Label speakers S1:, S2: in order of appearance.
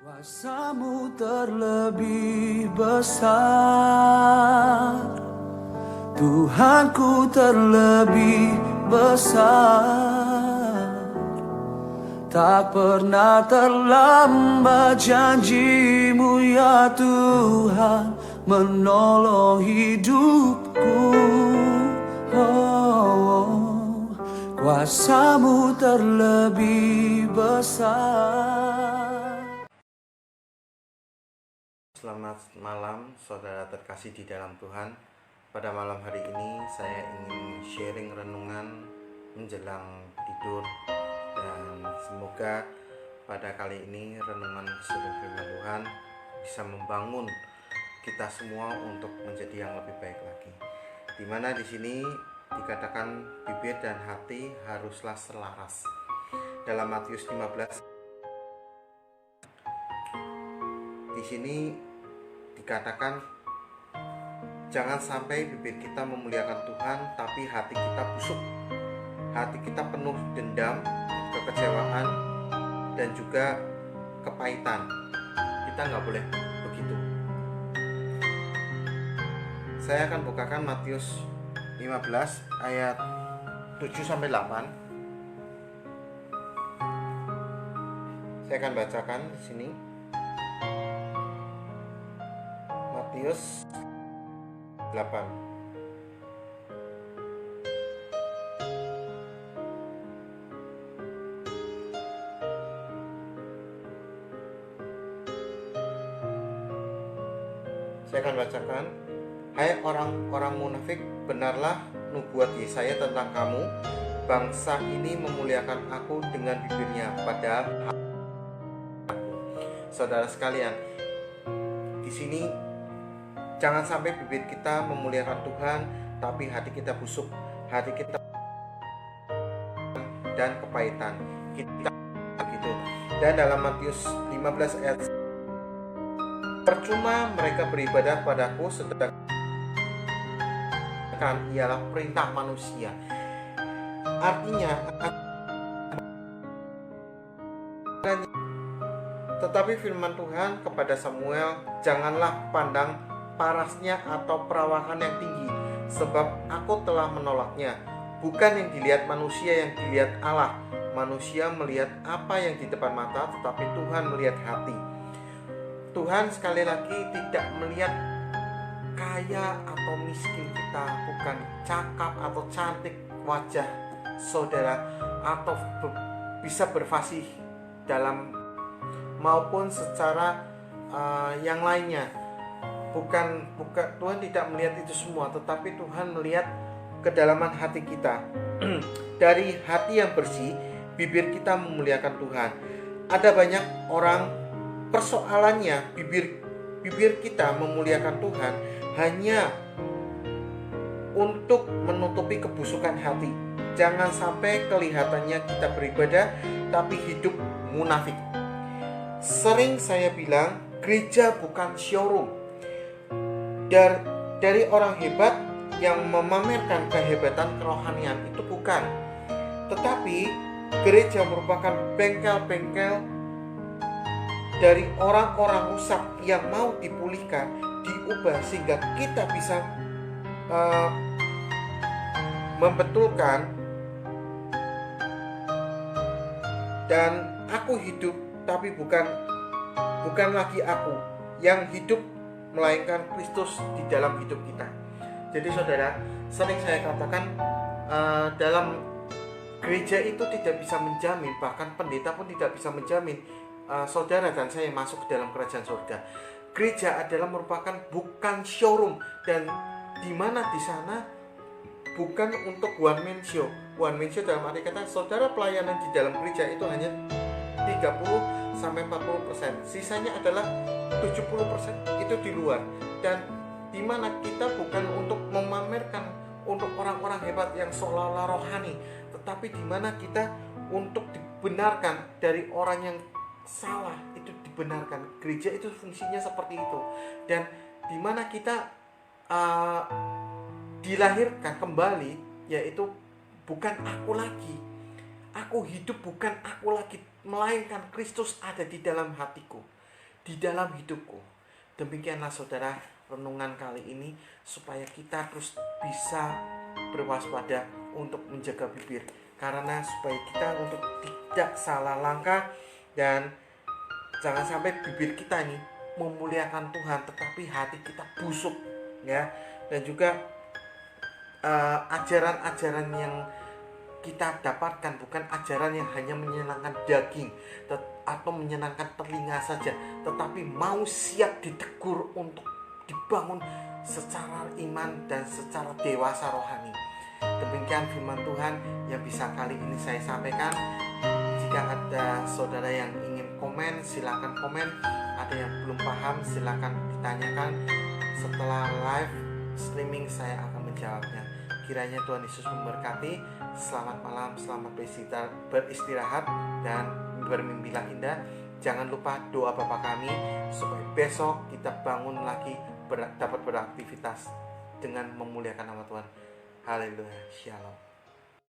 S1: Kuasamu terlebih besar, Tuhanku terlebih besar. Tak pernah terlambat janjimu ya Tuhan menolong hidupku. Oh, kuasamu terlebih besar.
S2: Selamat malam saudara terkasih di dalam Tuhan. Pada malam hari ini saya ingin sharing renungan menjelang tidur, dan semoga pada kali ini renungan seluruh firman Tuhan bisa membangun kita semua untuk menjadi yang lebih baik lagi. Dimana di sini dikatakan bibir dan hati haruslah selaras. Dalam Matius 15 di sini dikatakan jangan sampai bibir kita memuliakan Tuhan tapi hati kita busuk, hati kita penuh dendam, kekecewaan, dan juga kepahitan. Kita nggak boleh begitu. Saya akan bukakan Matius 15 ayat 7-8. Saya akan bacakan di sini. Matius 8. Saya akan bacakan. Hai orang-orang munafik, benarlah nubuat Yesaya tentang kamu. Bangsa ini memuliakan aku dengan bibirnya, padahal saudara sekalian, di sini jangan sampai bibir kita memuliakan Tuhan tapi hati kita busuk, hati kita dan kepahitan. Kita begitu. Dan dalam Matius 15 ayat, percuma mereka beribadah padaku sedangkan ialah perintah manusia. Artinya, tetapi firman Tuhan kepada Samuel, janganlah pandang parasnya atau perawakan yang tinggi, sebab aku telah menolaknya. Bukan yang dilihat manusia yang dilihat Allah. Manusia melihat apa yang di depan mata, tetapi Tuhan melihat hati. Tuhan sekali lagi tidak melihat kaya atau miskin kita, bukan cakap atau cantik wajah saudara, atau bisa berfasih dalam maupun secara yang lainnya. Bukan Tuhan tidak melihat itu semua, tetapi Tuhan melihat kedalaman hati kita. Dari hati yang bersih, bibir kita memuliakan Tuhan. Ada banyak orang persoalannya bibir kita memuliakan Tuhan hanya untuk menutupi kebusukan hati. Jangan sampai kelihatannya kita beribadah tapi hidup munafik. Sering saya bilang, gereja bukan showroom. Dari orang hebat yang memamerkan kehebatan kerohanian, itu bukan. Tetapi gereja merupakan bengkel-bengkel dari orang-orang rusak yang mau dipulihkan, diubah sehingga kita bisa membetulkan. Dan aku hidup tapi bukan lagi aku yang hidup, melainkan Kristus di dalam hidup kita. Jadi saudara, sering saya katakan dalam gereja itu tidak bisa menjamin, bahkan pendeta pun tidak bisa menjamin saudara dan saya masuk ke dalam kerajaan surga. Gereja adalah merupakan bukan showroom, dan di mana di sana bukan untuk one man show. One man show dalam arti kata saudara pelayanan di dalam gereja itu hanya 30-40%. Sisanya adalah 70% itu di luar. Dan di mana kita bukan untuk memamerkan untuk orang-orang hebat yang seolah-olah rohani, tetapi di mana kita untuk dibenarkan dari orang yang salah, itu dibenarkan. Gereja itu fungsinya seperti itu. Dan di mana kita dilahirkan kembali, yaitu bukan aku lagi. Aku hidup bukan aku lagi, melainkan Kristus ada di dalam hatiku. di dalam hidupku. Demikianlah saudara renungan kali ini, supaya kita terus bisa berwaspada untuk menjaga bibir, karena supaya kita untuk tidak salah langkah dan jangan sampai bibir kita ini memuliakan Tuhan tetapi hati kita busuk, ya. Dan juga ajaran-ajaran yang kita dapatkan bukan ajaran yang hanya menyenangkan daging atau menyenangkan telinga saja, tetapi mau siap ditegur untuk dibangun secara iman dan secara dewasa rohani. Demikian firman Tuhan yang bisa kali ini saya sampaikan. Jika ada saudara yang ingin komen, silakan komen. Ada yang belum paham, silakan ditanyakan. Setelah live streaming saya akan menjawabnya. Kiranya Tuhan Yesus memberkati. Selamat malam, selamat beristirahat dan bermimpilah indah. Jangan lupa doa Bapa kami, supaya besok kita bangun lagi dapat beraktivitas dengan memuliakan nama Tuhan. Haleluya, shalom.